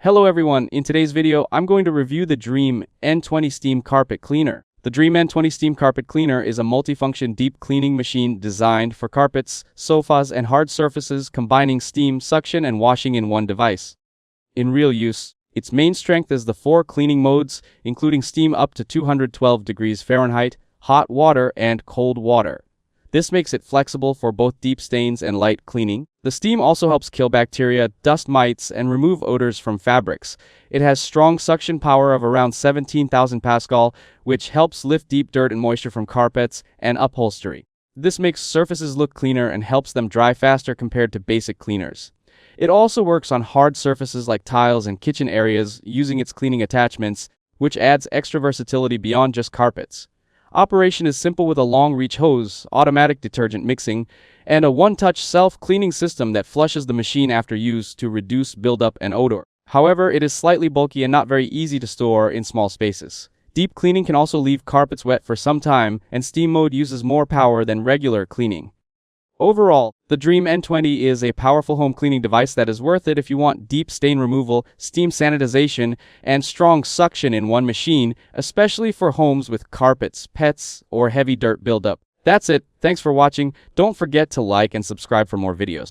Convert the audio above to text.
Hello everyone, in today's video, I'm going to review the DREAME N20 Steam Carpet Cleaner. The DREAME N20 Steam Carpet Cleaner is a multifunction deep cleaning machine designed for carpets, sofas, and hard surfaces, combining steam, suction, and washing in one device. In real use, its main strength is the 4 cleaning modes, including steam up to 212 degrees Fahrenheit, hot water, and cold water. This makes it flexible for both deep stains and light cleaning. The steam also helps kill bacteria, dust mites, and remove odors from fabrics. It has strong suction power of around 17,000 Pascal, which helps lift deep dirt and moisture from carpets and upholstery. This makes surfaces look cleaner and helps them dry faster compared to basic cleaners. It also works on hard surfaces like tiles and kitchen areas using its cleaning attachments, which adds extra versatility beyond just carpets. Operation is simple with a long-reach hose, automatic detergent mixing, and a one-touch self-cleaning system that flushes the machine after use to reduce buildup and odor. However, it is slightly bulky and not very easy to store in small spaces. Deep cleaning can also leave carpets wet for some time, and steam mode uses more power than regular cleaning. Overall, the DREAME N20 is a powerful home cleaning device that is worth it if you want deep stain removal, steam sanitization, and strong suction in one machine, especially for homes with carpets, pets, or heavy dirt buildup. That's it. Thanks for watching. Don't forget to like and subscribe for more videos.